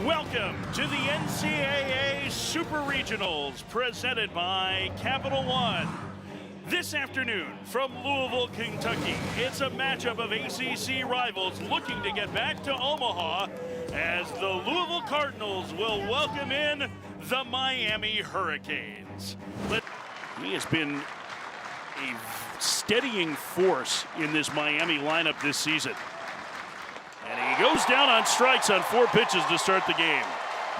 Welcome to the NCAA Super Regionals presented by Capital One. This afternoon from Louisville, Kentucky, it's a matchup of ACC rivals looking to get back to Omaha as the Louisville Cardinals will welcome in the Miami Hurricanes. He has been a steadying force in this Miami lineup this season. And he goes down on strikes on 4 pitches to start the game.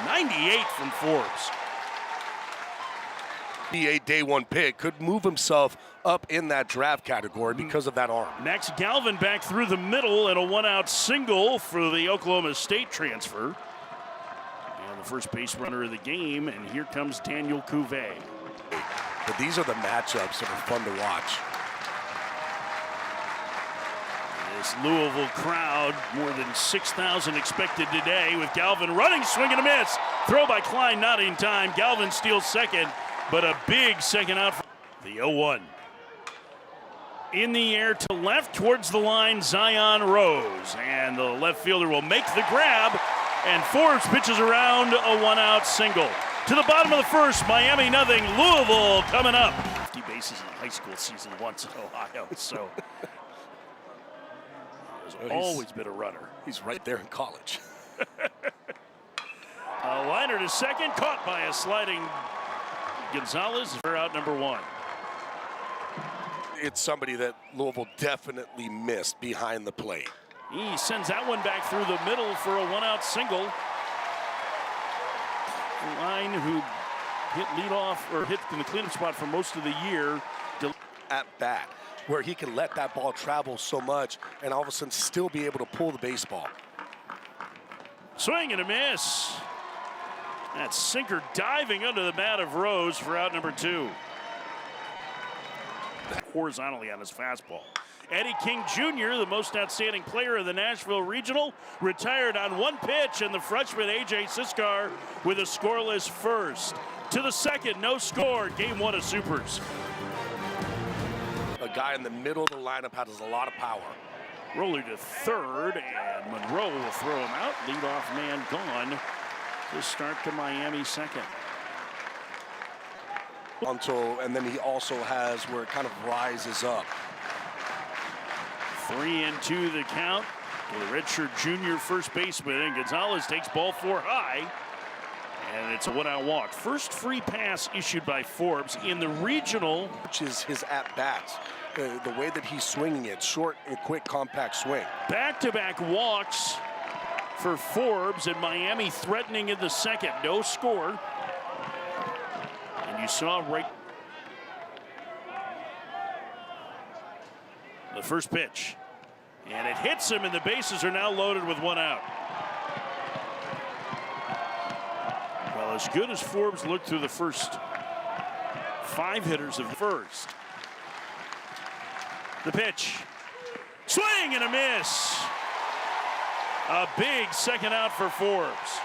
98 from Forbes. A day one pick could move himself up in that draft category because of that arm. Max Galvin back through the middle and a 1-out single for the Oklahoma State transfer. And the first base runner of the game, and here comes Daniel Cuvée. But these are the matchups that are fun to watch. This Louisville crowd, more than 6,000 expected today, with Galvin running, swing and a miss. Throw by Klein, not in time. Galvin steals second, but a big second out for the 0-1. In the air to left towards the line, Zion Rose. And the left fielder will make the grab, and Forbes pitches around a 1-out single. To the bottom of the first, Miami nothing, Louisville coming up. 50 bases in a high school season once in Ohio, so... always been a runner. He's right there in college. A liner to second, caught by a sliding Gonzalez for out number 1. It's somebody that Louisville definitely missed behind the plate. He sends that one back through the middle for a 1-out single. Line who hit leadoff or hit in the cleanup spot for most of the year. At bat, where he can let that ball travel so much and all of a sudden still be able to pull the baseball. Swing and a miss. That sinker diving under the bat of Rose for out number 2. Horizontally on his fastball. Eddie King Jr., the most outstanding player of the Nashville Regional, retired on 1 pitch, and the freshman A.J. Siskar with a scoreless first. To the second, no score, game 1 of Supers. A guy in the middle of the lineup has a lot of power. Roller to third, and Monroe will throw him out. Leadoff man gone to start the Miami second. And then he also has where it kind of rises up. 3-2 the count to the redshirt junior first baseman, and Gonzalez takes ball 4 high. And it's a 1-out walk. First free pass issued by Forbes in the regional. Which is his at-bats. The way that he's swinging it, short and quick, compact swing. Back-to-back walks for Forbes, and Miami threatening in the second. No score. And you saw right the first pitch. And it hits him, and the bases are now loaded with 1 out. Well, as good as Forbes looked through the first 5 hitters of the first. The pitch. Swing and a miss. A big second out for Forbes.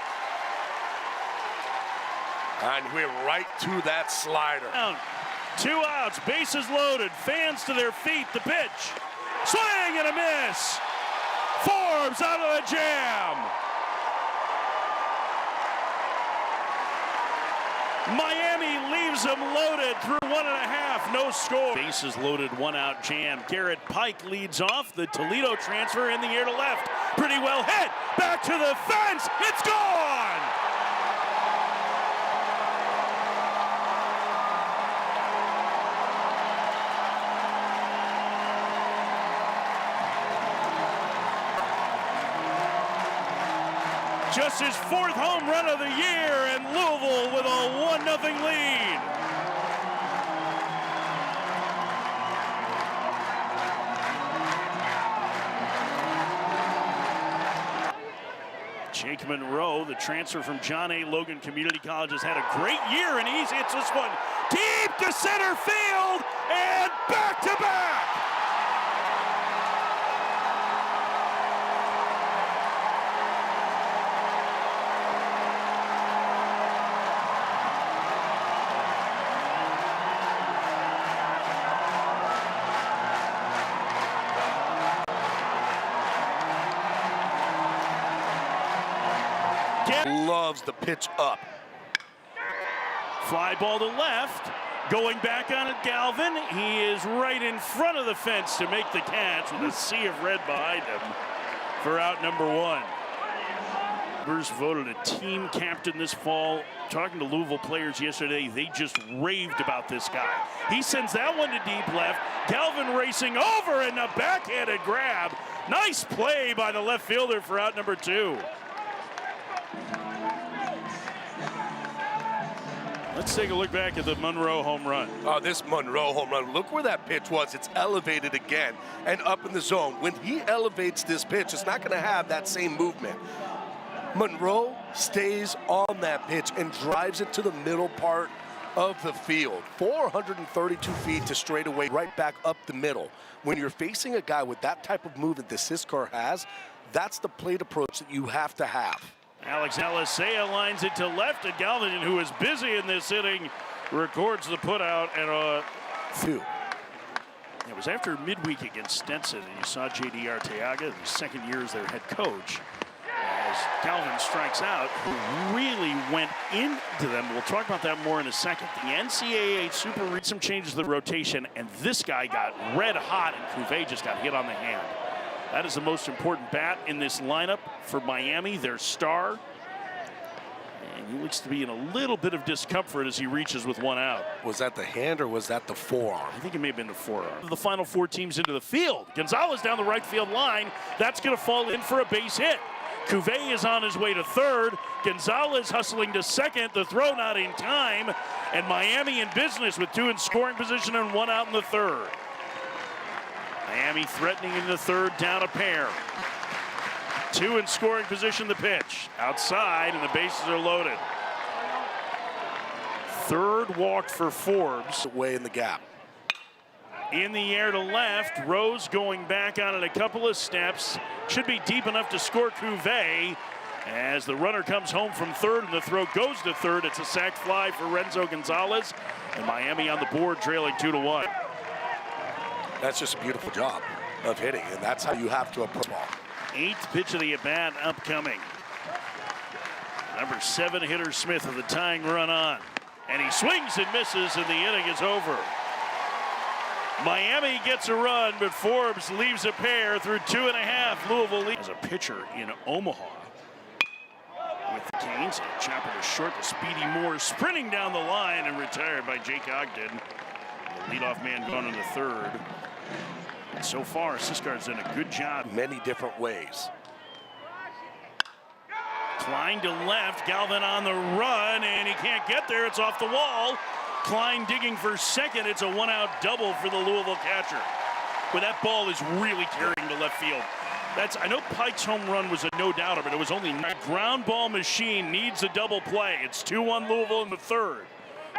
And we're right to that slider. 2 outs, bases loaded, fans to their feet, the pitch. Swing and a miss. Forbes out of the jam. Miami leaves them loaded through 1.5, no score. Bases loaded, 1-out jam. Garrett Pike leads off. The Toledo transfer in the air to left. Pretty well hit. Back to the fence. It's gone. Just his 4th home run of the year, and Louisville with a 1-0 lead. Jake Monroe, the transfer from John A. Logan Community College, has had a great year, and he hits this one deep to center field, and back-to-back. Loves the pitch up. Fly ball to left. Going back on it, Galvin. He is right in front of the fence to make the catch with a sea of red behind him for out number one. Bears voted a team captain this fall. Talking to Louisville players yesterday, they just raved about this guy. He sends that one to deep left. Galvin racing over and a backhanded grab. Nice play by the left fielder for out number two. Let's take a look back at the Monroe home run. Oh, this Monroe home run. Look where that pitch was. It's elevated again and up in the zone. When he elevates this pitch, it's not going to have that same movement. Monroe stays on that pitch and drives it to the middle part of the field. 432 feet to straightaway, right back up the middle. When you're facing a guy with that type of movement that Siskar has, that's the plate approach that you have to have. Alex Alisea lines it to left, and Galvin, who is busy in this inning, records the putout and a two. It was after midweek against Stetson, and you saw J.D. Arteaga, the second year as their head coach, as Galvin strikes out, who really went into them. We'll talk about that more in a second. The NCAA Super read some changes to the rotation, and this guy got red hot, and Cuvée just got hit on the hand. That is the most important bat in this lineup for Miami, their star. And he looks to be in a little bit of discomfort as he reaches with one out. Was that the hand or was that the forearm? I think it may have been the forearm. The final four teams into the field. Gonzalez down the right field line. That's going to fall in for a base hit. Cuvée is on his way to third. Gonzalez hustling to second. The throw not in time. And Miami in business with two in scoring position and one out in the third. Miami threatening in the third, down a pair. Two in scoring position, the pitch. Outside, and the bases are loaded. Third walk for Forbes. Way in the gap. In the air to left. Rose going back on it a couple of steps. Should be deep enough to score Cuvée. As the runner comes home from third and the throw goes to third. It's a sac fly for Renzo Gonzalez. And Miami on the board trailing 2-1. That's just a beautiful job of hitting, and that's how you have to approach ball. Eighth pitch of the at-bat upcoming. Number 7 hitter Smith with the tying run on. And he swings and misses, and the inning is over. Miami gets a run, but Forbes leaves a pair through 2.5. Louisville leads as a pitcher in Omaha. With the Canes, and chopper to short, the speedy Moore sprinting down the line and retired by Jake Ogden. The leadoff man going in the third. And so far, Siskar's done a good job. Many different ways. Klein to left, Galvin on the run, and he can't get there. It's off the wall. Klein digging for second. It's a one-out double for the Louisville catcher. But that ball is really carrying to left field. I know Pike's home run was a no-doubter, but it was only a ground ball machine needs a double play. It's 2-1 Louisville in the third.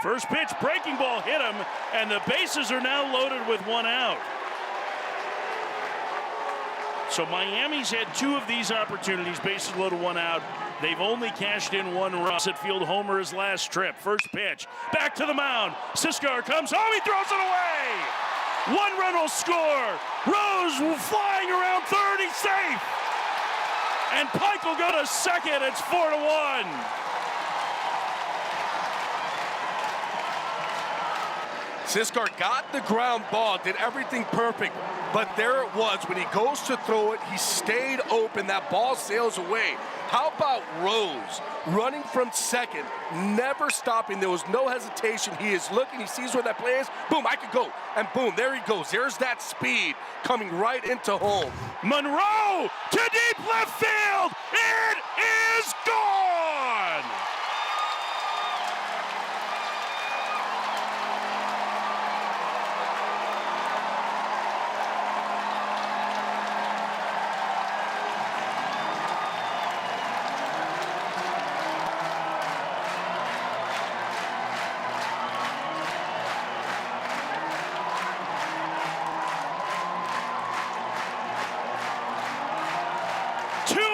First pitch, breaking ball hit him, and the bases are now loaded with one out. So Miami's had two of these opportunities, bases loaded, one out. They've only cashed in one run. At field homer his last trip. First pitch, back to the mound. Siskar comes home, he throws it away. One run will score. Rose flying around third, he's safe. And Pike will go to second, it's 4-1. Siskar got the ground ball, did everything perfect, but there it was. When he goes to throw it, he stayed open. That ball sails away. How about Rose running from second, never stopping? There was no hesitation. He is looking, he sees where that play is. Boom, I could go. And boom, there he goes. There's that speed coming right into home. Monroe to deep left field. It is gone.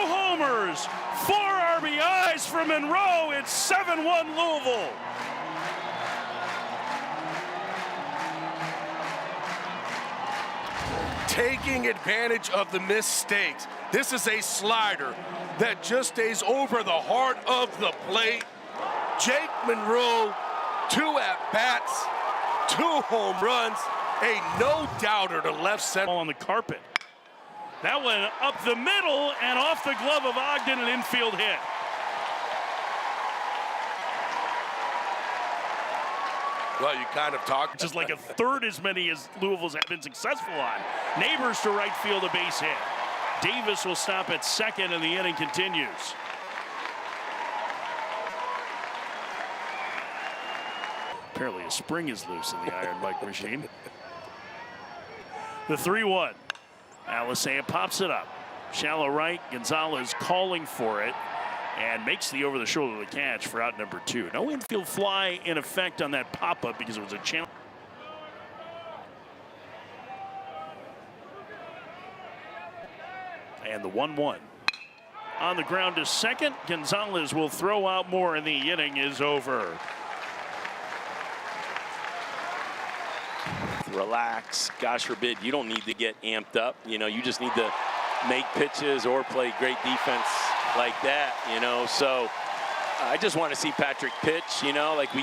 Homers, 4 RBIs for Monroe. It's 7-1 Louisville. Taking advantage of the mistakes. This is a slider that just stays over the heart of the plate. Jake Monroe, 2 at-bats, 2 home runs, a no-doubter to left center. On the carpet. That one up the middle and off the glove of Ogden, an infield hit. Well, you kind of talked. Just like a third as many as Louisville's have been successful on. Neighbors to right field, a base hit. Davis will stop at second, and the inning continues. Apparently a spring is loose in the Iron Mike machine. The 3-1. Alisea pops it up. Shallow right, Gonzalez calling for it and makes the over-the-shoulder catch for out number 2. No infield fly in effect on that pop-up because it was a challenge. And the 1-1. On the ground to second. Gonzalez will throw out more, and the inning is over. Relax. Gosh forbid, you don't need to get amped up. You know, you just need to make pitches or play great defense like that, you know. So I just want to see Patrick pitch, you know, like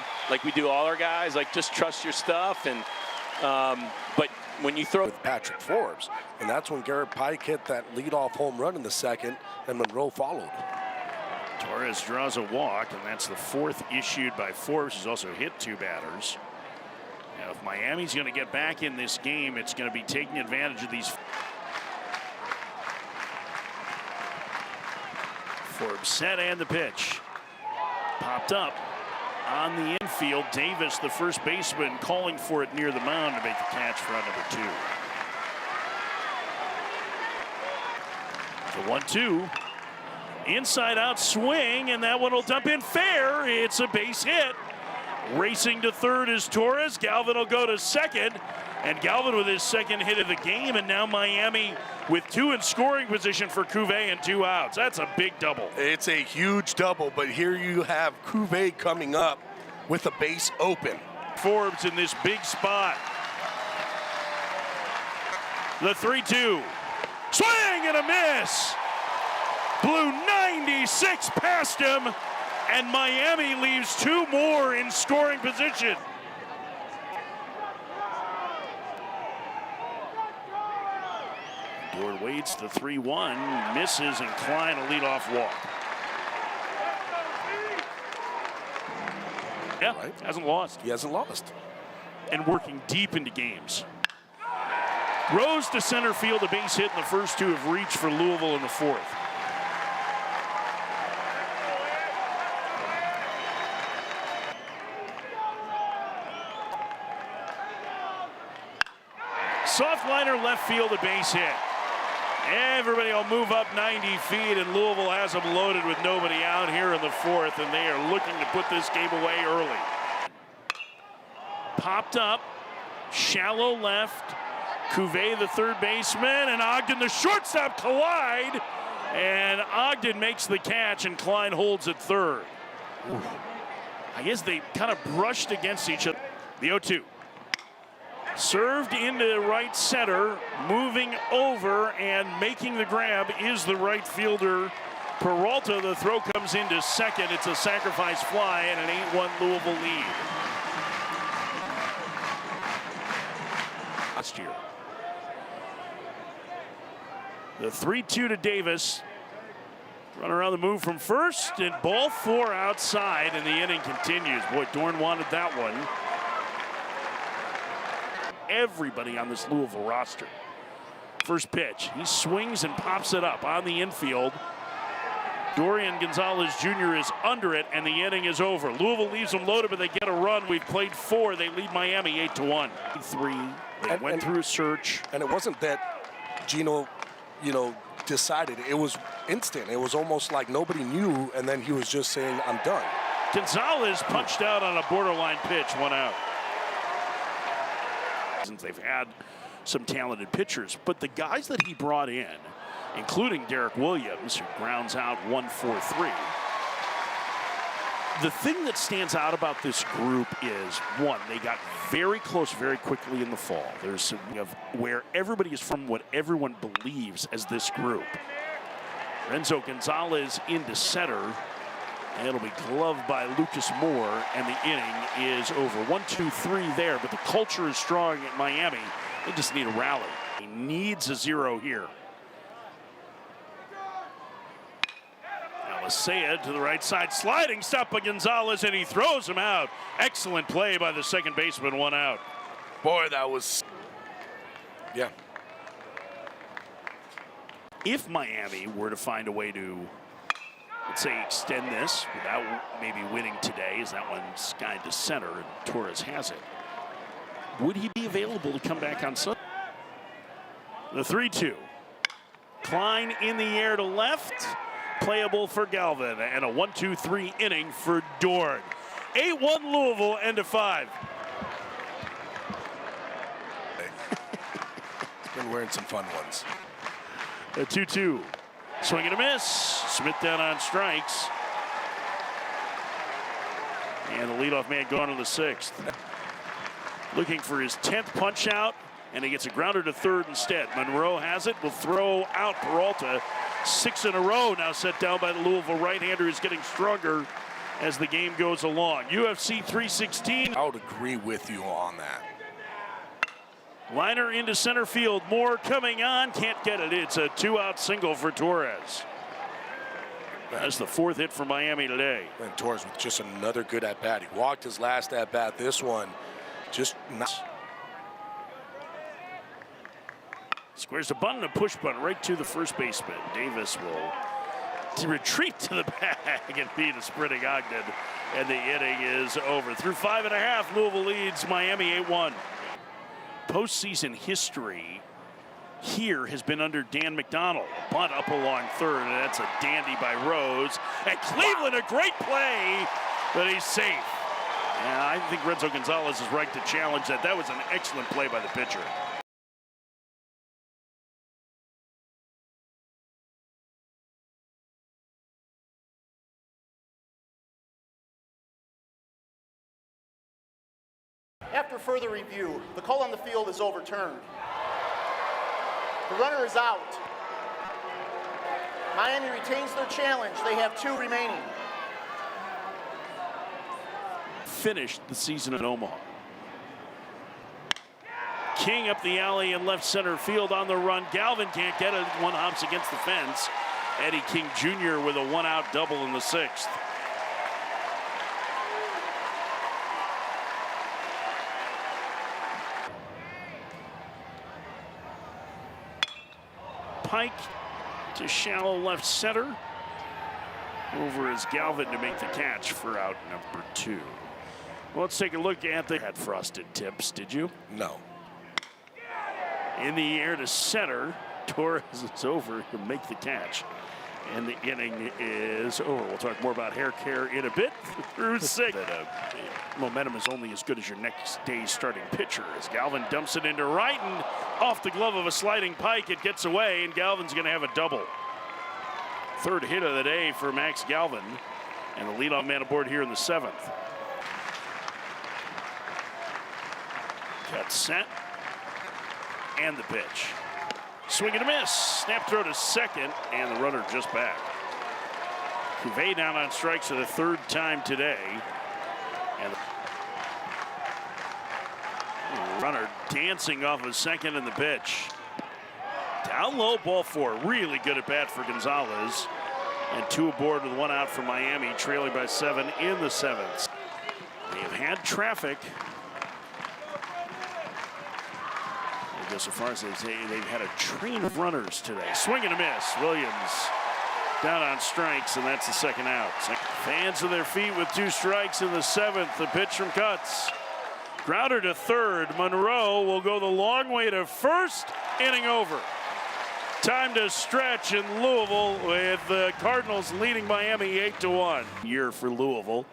we do all our guys. Like, just trust your stuff. And but when you throw with Patrick Forbes, and that's when Garrett Pike hit that leadoff home run in the second, and Monroe followed. Torres draws a walk, and that's the 4th issued by Forbes, who's also hit 2 batters. Now, if Miami's going to get back in this game, it's going to be taking advantage of these. Forbes set and the pitch. Popped up on the infield. Davis, the first baseman, calling for it near the mound to make the catch for out number 2. The 1-2. Inside out swing, and that one will dump in fair. It's a base hit. Racing to third is Torres. Galvin will go to second. And Galvin with his second hit of the game. And now Miami with 2 in scoring position for Cuvée and 2 outs. That's a big double. It's a huge double, but here you have Cuvée coming up with a base open. Forbes in this big spot. The 3-2. Swing and a miss. Blew 96 past him. And Miami leaves 2 more in scoring position. Dore waits the 3-1, misses, and Klein a leadoff walk. Yeah, right. Hasn't lost. He hasn't lost. And working deep into games. Rose to center field, a base hit, and the first 2 have reached for Louisville in the 4th. Soft liner left field, a base hit. Everybody will move up 90 feet, and Louisville has them loaded with nobody out here in the 4th, and they are looking to put this game away early. Popped up, shallow left. Cuvée, the third baseman, and Ogden, the shortstop, collide. And Ogden makes the catch, and Klein holds at third. Ooh. I guess they kind of brushed against each other. The 0-2. Served into right center, moving over and making the grab is the right fielder, Peralta. The throw comes into second. It's a sacrifice fly and an 8-1 Louisville lead. Last year. The 3-2 to Davis. Run around the move from first, and ball 4 outside, and the inning continues. Boy, Dorn wanted that one. Everybody on this Louisville roster. First pitch, he swings and pops it up on the infield. Dorian Gonzalez Jr. is under it, and the inning is over. Louisville leaves them loaded, but they get a run. We've played 4. They lead Miami 8-1. 3. They went through a search. And it wasn't that Gino, decided. It was instant. It was almost like nobody knew, and then he was just saying, I'm done. Gonzalez punched out on a borderline pitch, 1 out. They've had some talented pitchers, but the guys that he brought in, including Derek Williams, who grounds out 1-4-3. The thing that stands out about this group is, one, they got very close very quickly in the fall. There's some of where everybody is from, what everyone believes as this group. Renzo Gonzalez into center. And it'll be gloved by Lucas Moore, and the inning is over. 1-2-3 there, but the culture is strong at Miami. They just need a rally. He needs a zero here. Alesea to the right side, sliding stop by Gonzalez, and he throws him out. Excellent play by the second baseman, one out. Boy, that was, yeah. If Miami were to find a way to, let's say, extend this without maybe winning today, as that one's skied to center and Torres has it, would he be available to come back on Sunday? The 3-2. Klein in the air to left. Playable for Galvin, and a 1-2-3 inning for Dorn. 8-1 Louisville, end of 5. He's been wearing some fun ones. A 2-2. Swing and a miss. Smith down on strikes. And the leadoff man gone in the 6th. Looking for his 10th punch out, and he gets a grounder to third instead. Monroe has it, will throw out Peralta. 6 in a row now set down by the Louisville right-hander, who's getting stronger as the game goes along. UFC 316. I would agree with you on that. Liner into center field. Moore coming on. Can't get it. It's a 2-out single for Torres. That's the 4th hit for Miami today. And Torres with just another good at-bat. He walked his last at-bat. This one just not. Squares the bunt and a push bunt right to the first baseman. Davis will retreat to the bag and beat a sprinting Ogden. And the inning is over. Through 5.5, Louisville leads Miami 8-1. Postseason history here has been under Dan McDonald. Bunt up along third, and that's a dandy by Rose. And Cleveland, a great play, but he's safe. Yeah, I think Renzo Gonzalez is right to challenge that. That was an excellent play by the pitcher. After further review, the call on the field is overturned. The runner is out. Miami retains their challenge. They have 2 remaining. Finished the season in Omaha. King up the alley in left center field on the run. Galvin can't get it. One hops against the fence. Eddie King Jr. with a 1-out double in the 6th. Pike to shallow left center. Over is Galvin to make the catch for out number 2. Well, let's take a look at the had frosted tips, did you? No. In the air to center. Torres is over to make the catch. And the inning is over. We'll talk more about hair care in a bit. Through 6. Momentum is only as good as your next day's starting pitcher. As Galvin dumps it into right, and off the glove of a sliding Pike, it gets away, and Galvin's going to have a double. 3rd hit of the day for Max Galvin, and the leadoff man aboard here in the 7th. Cut set, and the pitch. Swing and a miss. Snap throw to second, and the runner just back. Cuvée down on strikes for the 3rd time today. And the runner dancing off of second in the pitch. Down low, ball 4. Really good at bat for Gonzalez. And 2 aboard with 1 out for Miami, trailing by 7 in the 7th. They have had traffic. Go so far as they say they've had a train of runners today. Swing and a miss. Williams down on strikes, and that's the 2nd out. Fans of their feet with 2 strikes in the 7th. The pitch from Cutts. Grounder to 3rd. Monroe will go the long way to 1st. Inning over. Time to stretch in Louisville with the Cardinals leading Miami 8-1. Year for Louisville.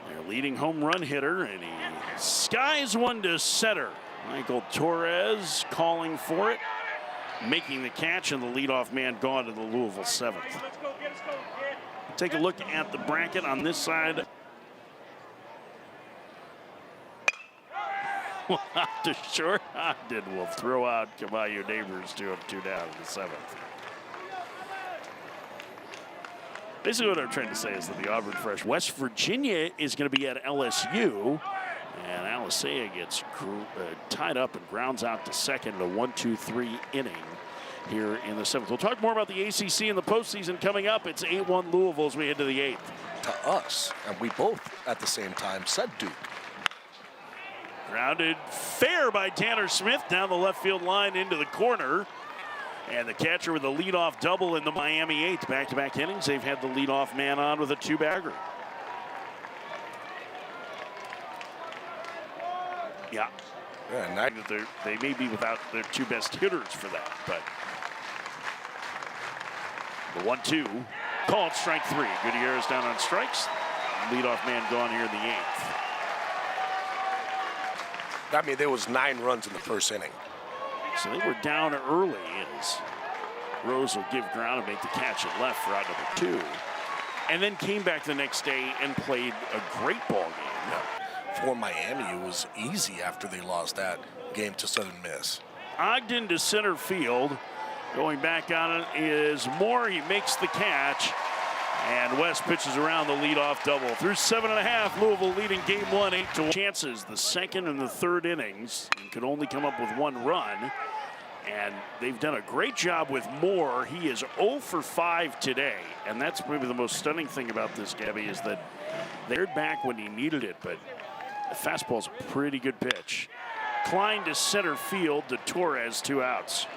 Their leading home run hitter, and he skies one to center. Michael Torres calling for it, making the catch, and the leadoff man gone to the Louisville 7th. Take a look at the bracket on this side. To short, Ogden will throw out Caballo Neighbors to him 2 down in the 7th. Basically what I'm trying to say is that the Auburn Fresh West Virginia is going to be at LSU. And Alisea gets tied up and grounds out to second, a 1-2-3 inning here in the 7th. We'll talk more about the ACC and the postseason coming up. It's 8-1 Louisville as we head to the 8th. To us, and we both at the same time said Duke. Grounded fair by Tanner Smith down the left field line into the corner. And the catcher with a leadoff double in the Miami 8th. Back-to-back innings, they've had the leadoff man on with a two-bagger. Yeah. They may be without their two best hitters for that, but the 1-2 called strike 3. Gutierrez down on strikes. Leadoff man gone here in the 8th. I mean, there was 9 runs in the first inning. So they were down early as Rose will give ground and make the catch at left for out number 2. And then came back the next day and played a great ball game. Yeah. For Miami, it was easy after they lost that game to Southern Miss. Ogden to center field. Going back on it is Moore. He makes the catch. And West pitches around the leadoff double. Through 7.5, Louisville leading game 1, 8-1. Chances the second and the third innings. And could only come up with 1 run. And they've done a great job with Moore. He is 0 for 5 today. And that's maybe the most stunning thing about this, Gabby, is that they're back when he needed it. But the fastball's a pretty good pitch. Klein to center field to Torres, 2 outs.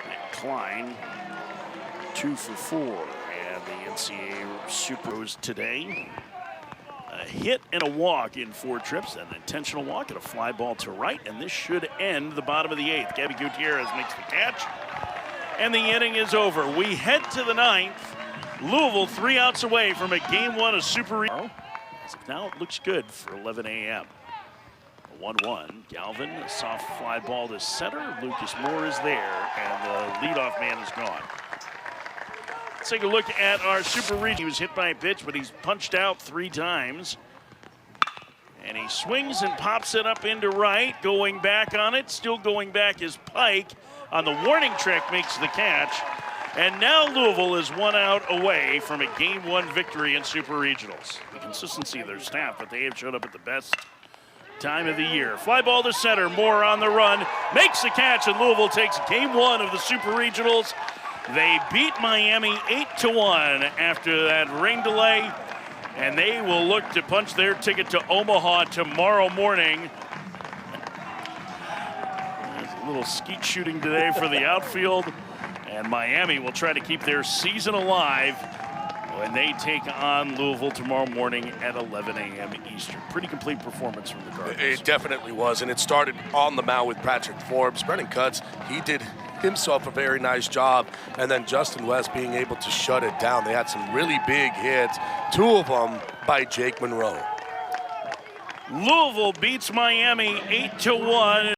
And Klein 2 for 4, and the NCAA Supers today. A hit and a walk in 4 trips, an intentional walk and a fly ball to right, and this should end the bottom of the 8th. Gabby Gutierrez makes the catch, and the inning is over. We head to the 9th. Louisville 3 outs away from a game 1 of Super. As of now, it looks good for 11 a.m. 1-1. Galvin, a soft fly ball to center. Lucas Moore is there, and the leadoff man is gone. Let's take a look at our Super Region. He was hit by a pitch, but he's punched out 3 times. And he swings and pops it up into right. Going back on it, still going back is Pike. On the warning track, makes the catch. And now Louisville is 1 out away from a game 1 victory in Super Regionals. The consistency of their staff, but they have showed up at the best time of the year. Fly ball to center, Moore on the run, makes the catch, and Louisville takes game 1 of the Super Regionals. They beat Miami 8-1 after that rain delay, and they will look to punch their ticket to Omaha tomorrow morning. There's a little skeet shooting today for the outfield, and Miami will try to keep their season alive when they take on Louisville tomorrow morning at 11 a.m. Eastern. Pretty complete performance from the Cardinals. It definitely was, and it started on the mound with Patrick Forbes. Brennan Cutts, he did himself a very nice job, and then Justin West being able to shut it down. They had some really big hits, 2 of them by Jake Monroe. Louisville beats Miami 8-1.